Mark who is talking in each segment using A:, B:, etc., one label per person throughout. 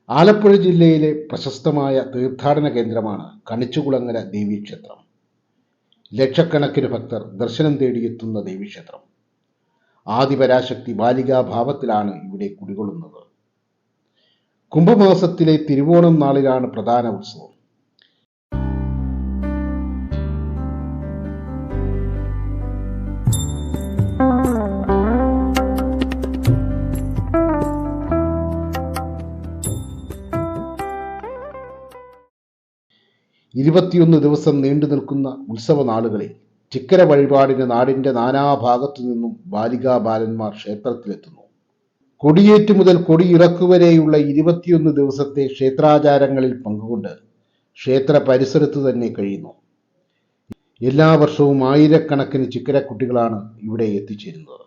A: ആലപ്പുഴ ജില്ലയിലെ പ്രശസ്തമായ തീർത്ഥാടന കേന്ദ്രമാണ് കണിച്ചുകുളങ്ങര ദേവീക്ഷേത്രം. ലക്ഷക്കണക്കിന് ഭക്തർ ദർശനം തേടിയെത്തുന്ന ദേവീക്ഷേത്രം. ആദിപരാശക്തി ബാലികാഭാവത്തിലാണ് ഇവിടെ കുടികൊള്ളുന്നത്. കുംഭമാസത്തിലെ തിരുവോണം നാളിലാണ് പ്രധാന ഉത്സവം. ഇരുപത്തിയൊന്ന് ദിവസം നീണ്ടു നിൽക്കുന്ന ഉത്സവ നാളുകളിൽ ചിക്കര വഴിപാടിന് നാടിന്റെ നാനാഭാഗത്തു നിന്നും ബാലികാ ബാലന്മാർ ക്ഷേത്രത്തിലെത്തുന്നു. കൊടിയേറ്റ് മുതൽ കൊടിയിറക്കുവരെയുള്ള 21 ദിവസത്തെ ക്ഷേത്രാചാരങ്ങളിൽ പങ്കുകൊണ്ട് ക്ഷേത്ര പരിസരത്ത് തന്നെ കഴിയുന്നു. എല്ലാ വർഷവും ആയിരക്കണക്കിന് ചിക്കര കുട്ടികളാണ് ഇവിടെ എത്തിച്ചേരുന്നത്.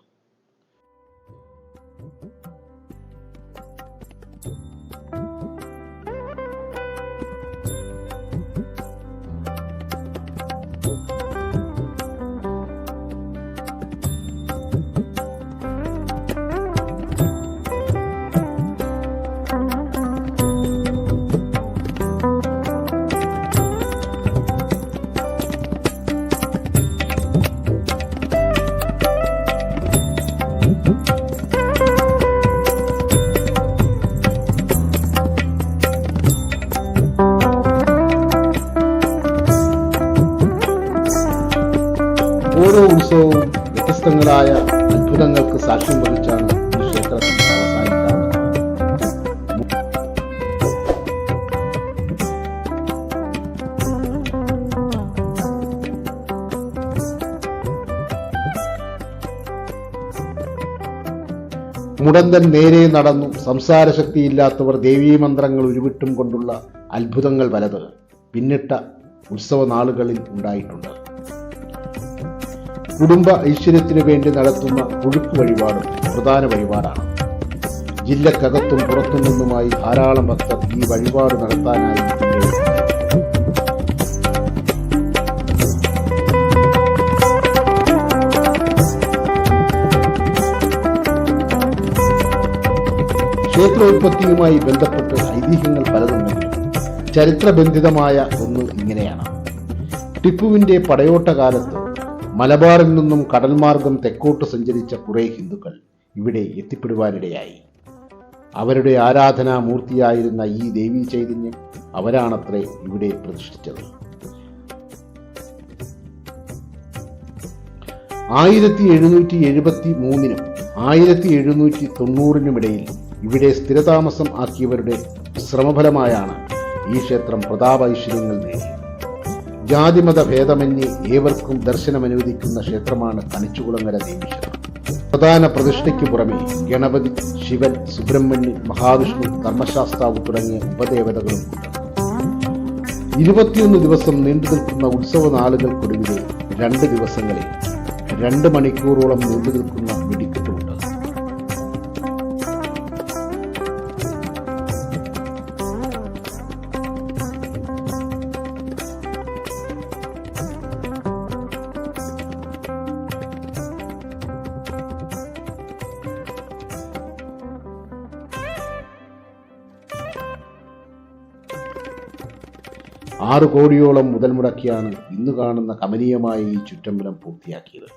A: ഓരോ ഉത്സവവും വ്യത്യസ്തങ്ങളായ അത്ഭുതങ്ങൾക്ക് സാക്ഷ്യം വഹിച്ചാണ് ഈ ക്ഷേത്രത്തിൽ അവസാനിക്കാറുള്ളത്. മുടന്തൻ നേരെ നടന്നു സംസാരശക്തിയില്ലാത്തവർ ദേവീമന്ത്രങ്ങൾ ഉരുവിട്ടും കൊണ്ടുള്ള അത്ഭുതങ്ങൾ പലത് പിന്നിട്ട ഉത്സവ നാളുകളിൽ ഉണ്ടായിട്ടുണ്ട്. കുടുംബ ഐശ്വര്യത്തിനു വേണ്ടി നടത്തുന്ന പുഴുക്ക് വഴിപാടും പ്രധാന വഴിപാടാണ്. ജില്ലക്കകത്തും പുറത്തു നിന്നുമായി ധാരാളം ഭക്തർ ഈ വഴിപാട് നടത്താനായി ക്ഷേത്രോത്പത്തിയുമായി ബന്ധപ്പെട്ട് ഐതിഹ്യങ്ങൾ പലതുണ്ടെങ്കിലും ചരിത്രബന്ധിതമായ ഒന്ന് ഇങ്ങനെയാണ്. ടിപ്പുവിന്റെ പടയോട്ട കാലത്ത് മലബാറിൽ നിന്നും കടൽമാർഗം തെക്കോട്ട് സഞ്ചരിച്ച കുറെ ഹിന്ദുക്കൾ ഇവിടെ എത്തിപ്പെടുവാനിടയായി. അവരുടെ ആരാധനാമൂർത്തിയായിരുന്ന ഈ ദേവീ ചൈതന്യം അവരാണത്രേ ഇവിടെ പ്രതിഷ്ഠിച്ചത്. 1773 1790 ഇടയിൽ ഇവിടെ സ്ഥിരതാമസം ആക്കിയവരുടെ ശ്രമഫലമായാണ് ഈ ക്ഷേത്രം പ്രതാപൈശ്വര്യങ്ങൾ നേടിയത്. ജാതിമത ഭേദമന്യേ ഏവർക്കും ദർശനമനുവദിക്കുന്ന ക്ഷേത്രമാണ് കണിച്ചുകുളങ്ങര ദേവീക്ഷേത്രം. പ്രധാന പ്രതിഷ്ഠയ്ക്ക് പുറമെ ഗണപതി, ശിവൻ, സുബ്രഹ്മണ്യൻ, മഹാവിഷ്ണു, ധർമ്മശാസ്താവ് തുടങ്ങിയ ഉപദേവതകളും ഉണ്ട്. 21 ദിവസം നീണ്ടു നിൽക്കുന്ന ഉത്സവ നാളുകൾക്കൊടുവിലെ 2 ദിവസങ്ങളിൽ 2 മണിക്കൂറോളം നീണ്ടു നിൽക്കുന്ന വെടിക്കെട്ടുമുണ്ട്. $6 കോടിയോളം മുതൽ മുടക്കിയാണ് ഇന്ന് കാണുന്ന കമനീയമായ ഈ ചുറ്റമ്പലം പൂർത്തിയാക്കിയത്.